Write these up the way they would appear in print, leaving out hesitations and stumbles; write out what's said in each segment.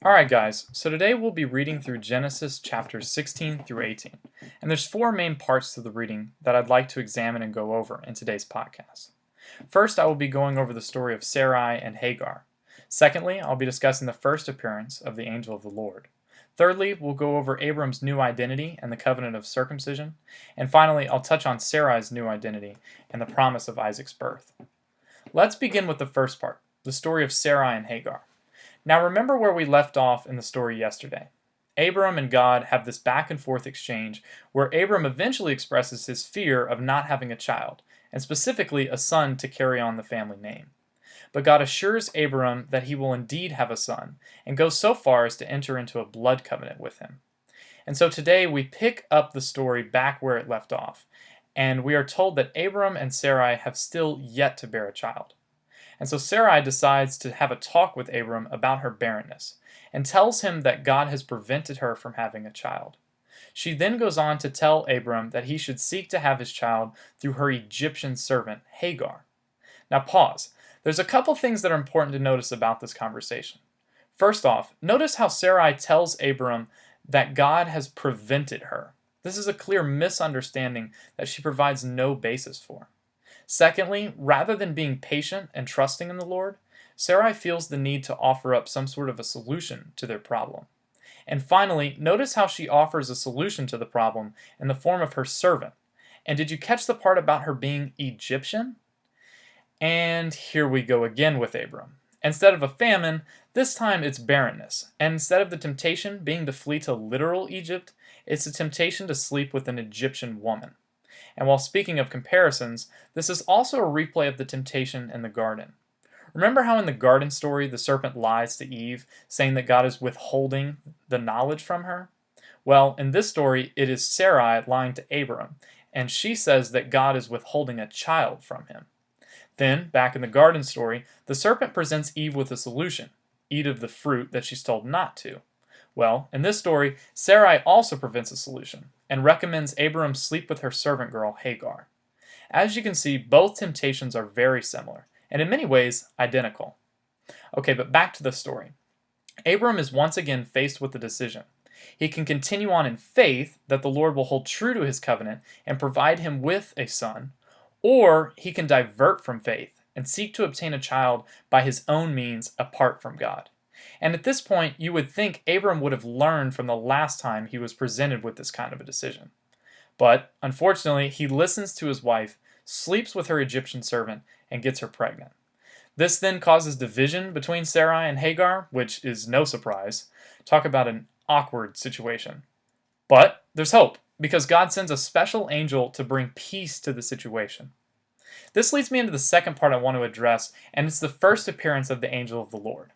Alright guys, so today we'll be reading through Genesis chapters 16 through 18. And there's four main parts to the reading that I'd like to examine and go over in today's podcast. First, I will be going over the story of Sarai and Hagar. Secondly, I'll be discussing the first appearance of the angel of the Lord. Thirdly, we'll go over Abram's new identity and the covenant of circumcision. And finally, I'll touch on Sarai's new identity and the promise of Isaac's birth. Let's begin with the first part, the story of Sarai and Hagar. Now remember where we left off in the story yesterday. Abram and God have this back and forth exchange where Abram eventually expresses his fear of not having a child, and specifically a son to carry on the family name. But God assures Abram that he will indeed have a son, and goes so far as to enter into a blood covenant with him. And so today we pick up the story back where it left off, and we are told that Abram and Sarai have still yet to bear a child. And so Sarai decides to have a talk with Abram about her barrenness, and tells him that God has prevented her from having a child. She then goes on to tell Abram that he should seek to have his child through her Egyptian servant, Hagar. Now pause. There's a couple things that are important to notice about this conversation. First off, notice how Sarai tells Abram that God has prevented her. This is a clear misunderstanding that she provides no basis for. Secondly, rather than being patient and trusting in the Lord, Sarai feels the need to offer up some sort of a solution to their problem. And finally, notice how she offers a solution to the problem in the form of her servant. And did you catch the part about her being Egyptian? And here we go again with Abram. Instead of a famine, this time it's barrenness. And instead of the temptation being to flee to literal Egypt, it's a temptation to sleep with an Egyptian woman. And while speaking of comparisons, this is also a replay of the temptation in the garden. Remember how in the garden story the serpent lies to Eve, saying that God is withholding the knowledge from her? Well, in this story, it is Sarai lying to Abram, and she says that God is withholding a child from him. Then, back in the garden story, the serpent presents Eve with a solution: eat of the fruit that she's told not to. Well, in this story, Sarai also presents a solution and recommends Abram sleep with her servant girl Hagar. As you can see, both temptations are very similar, and in many ways, identical. Okay, but back to the story. Abram is once again faced with a decision. He can continue on in faith that the Lord will hold true to his covenant and provide him with a son, or he can divert from faith and seek to obtain a child by his own means apart from God. And at this point, you would think Abram would have learned from the last time he was presented with this kind of a decision. But unfortunately, he listens to his wife, sleeps with her Egyptian servant, and gets her pregnant. This then causes division between Sarai and Hagar, which is no surprise. Talk about an awkward situation. But there's hope, because God sends a special angel to bring peace to the situation. This leads me into the second part I want to address, and it's the first appearance of the angel of the Lord.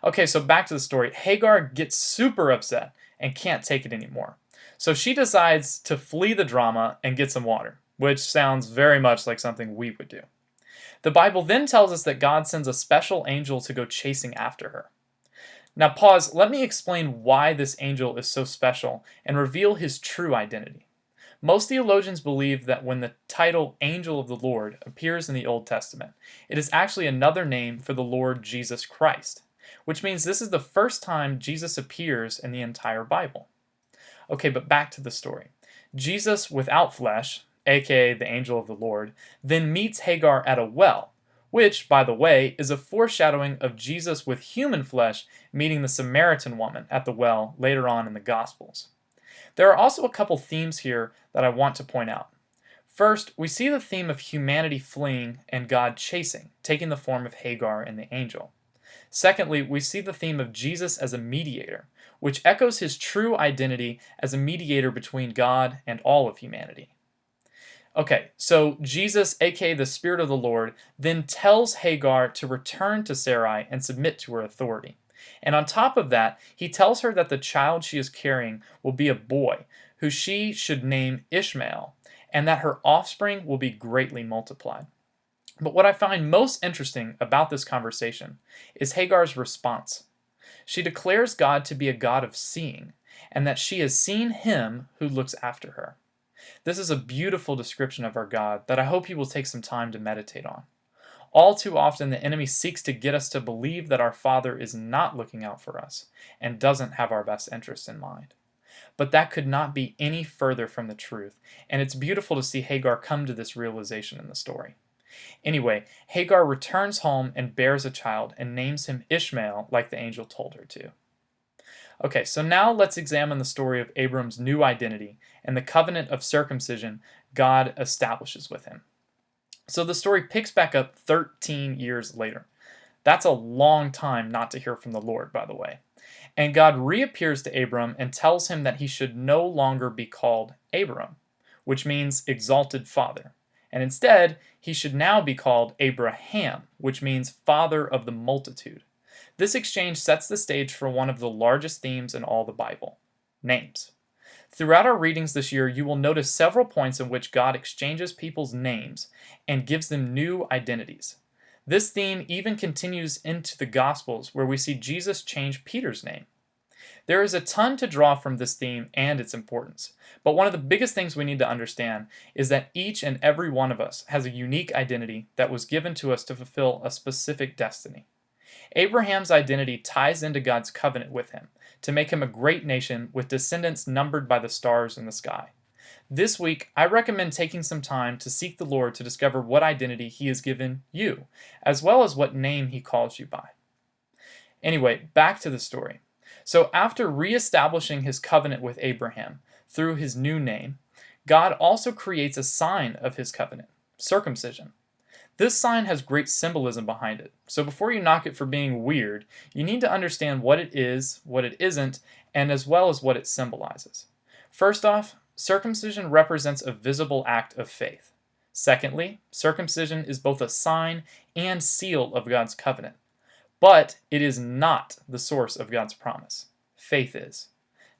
Okay, so back to the story. Hagar gets super upset and can't take it anymore. So she decides to flee the drama and get some water, which sounds very much like something we would do. The Bible then tells us that God sends a special angel to go chasing after her. Now pause, let me explain why this angel is so special and reveal his true identity. Most theologians believe that when the title Angel of the Lord appears in the Old Testament, it is actually another name for the Lord Jesus Christ, which means this is the first time Jesus appears in the entire Bible. Okay, but back to the story. Jesus without flesh, aka the angel of the Lord, then meets Hagar at a well, which, by the way, is a foreshadowing of Jesus with human flesh meeting the Samaritan woman at the well later on in the Gospels. There are also a couple themes here that I want to point out. First, we see the theme of humanity fleeing and God chasing, taking the form of Hagar and the angel. Secondly, we see the theme of Jesus as a mediator, which echoes his true identity as a mediator between God and all of humanity. Okay, so Jesus, aka the Spirit of the Lord, then tells Hagar to return to Sarai and submit to her authority. And on top of that, he tells her that the child she is carrying will be a boy, who she should name Ishmael, and that her offspring will be greatly multiplied. But what I find most interesting about this conversation is Hagar's response. She declares God to be a God of seeing, and that she has seen him who looks after her. This is a beautiful description of our God that I hope you will take some time to meditate on. All too often, the enemy seeks to get us to believe that our Father is not looking out for us and doesn't have our best interests in mind. But that could not be any further from the truth, and it's beautiful to see Hagar come to this realization in the story. Anyway, Hagar returns home and bears a child and names him Ishmael like the angel told her to. Okay, so now let's examine the story of Abram's new identity and the covenant of circumcision God establishes with him. So the story picks back up 13 years later. That's a long time not to hear from the Lord, by the way. And God reappears to Abram and tells him that he should no longer be called Abram, which means exalted father. And instead, he should now be called Abraham, which means father of the multitude. This exchange sets the stage for one of the largest themes in all the Bible: names. Throughout our readings this year, you will notice several points in which God exchanges people's names and gives them new identities. This theme even continues into the Gospels, where we see Jesus change Peter's name. There is a ton to draw from this theme and its importance, but one of the biggest things we need to understand is that each and every one of us has a unique identity that was given to us to fulfill a specific destiny. Abraham's identity ties into God's covenant with him to make him a great nation with descendants numbered by the stars in the sky. This week, I recommend taking some time to seek the Lord to discover what identity He has given you, as well as what name He calls you by. Anyway, back to the story. So after reestablishing His covenant with Abraham through His new name, God also creates a sign of His covenant: circumcision. This sign has great symbolism behind it, so before you knock it for being weird, you need to understand what it is, what it isn't, and as well as what it symbolizes. First off, circumcision represents a visible act of faith. Secondly, circumcision is both a sign and seal of God's covenant. But it is not the source of God's promise. Faith is.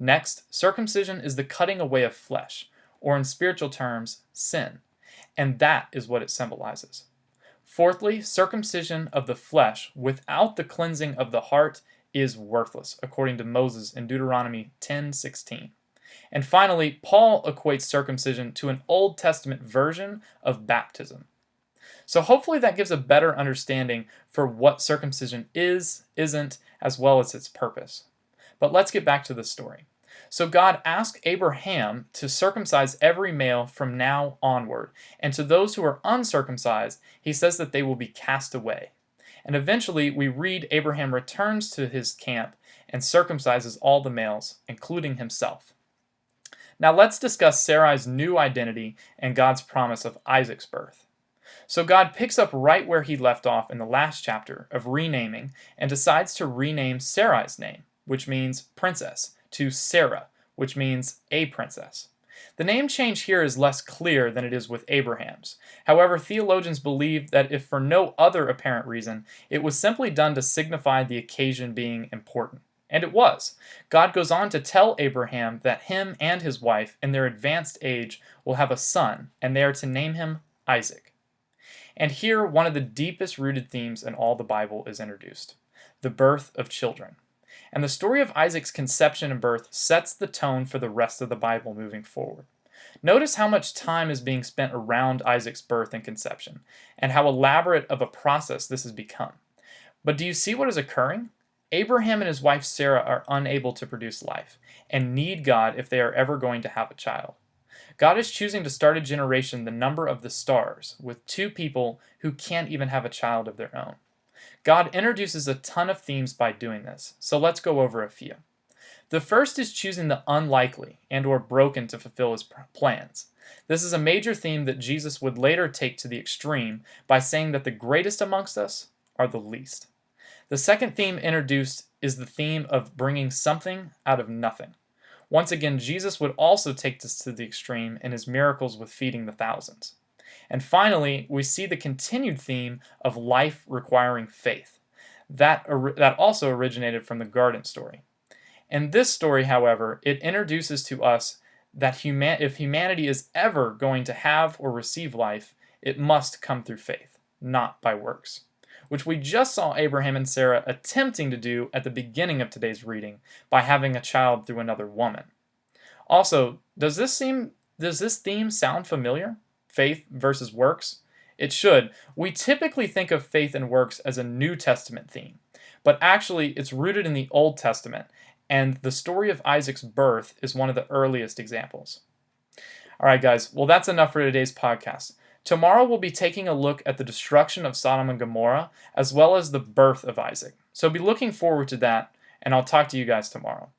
Next, circumcision is the cutting away of flesh, or in spiritual terms, sin. And that is what it symbolizes. Fourthly, circumcision of the flesh without the cleansing of the heart is worthless, according to Moses in Deuteronomy 10:16. And finally, Paul equates circumcision to an Old Testament version of baptism. So hopefully that gives a better understanding for what circumcision is, isn't, as well as its purpose. But let's get back to the story. So God asked Abraham to circumcise every male from now onward, and to those who are uncircumcised, he says that they will be cast away. And eventually we read Abraham returns to his camp and circumcises all the males, including himself. Now let's discuss Sarai's new identity and God's promise of Isaac's birth. So God picks up right where he left off in the last chapter of renaming and decides to rename Sarai's name, which means princess, to Sarah, which means a princess. The name change here is less clear than it is with Abraham's. However, theologians believe that if for no other apparent reason, it was simply done to signify the occasion being important. And it was. God goes on to tell Abraham that him and his wife, in their advanced age, will have a son, and they are to name him Isaac. And here, one of the deepest rooted themes in all the Bible is introduced: the birth of children. And the story of Isaac's conception and birth sets the tone for the rest of the Bible moving forward. Notice how much time is being spent around Isaac's birth and conception, and how elaborate of a process this has become. But do you see what is occurring? Abraham and his wife Sarah are unable to produce life, and need God if they are ever going to have a child. God is choosing to start a generation the number of the stars, with two people who can't even have a child of their own. God introduces a ton of themes by doing this, so let's go over a few. The first is choosing the unlikely and or broken to fulfill his plans. This is a major theme that Jesus would later take to the extreme by saying that the greatest amongst us are the least. The second theme introduced is the theme of bringing something out of nothing. Once again, Jesus would also take this to the extreme in his miracles with feeding the thousands. And finally, we see the continued theme of life requiring faith. That also originated from the garden story. In this story, however, it introduces to us that if humanity is ever going to have or receive life, it must come through faith, not by works, which we just saw Abraham and Sarah attempting to do at the beginning of today's reading by having a child through another woman. Also, does this theme sound familiar? Faith versus works? it should, we typically think of faith and works as a New Testament theme, but actually it's rooted in the Old Testament, and the story of Isaac's birth is one of the earliest examples. All right, guys, well, that's enough for today's podcast. Tomorrow we'll be taking a look at the destruction of Sodom and Gomorrah, as well as the birth of Isaac. So be looking forward to that, and I'll talk to you guys tomorrow.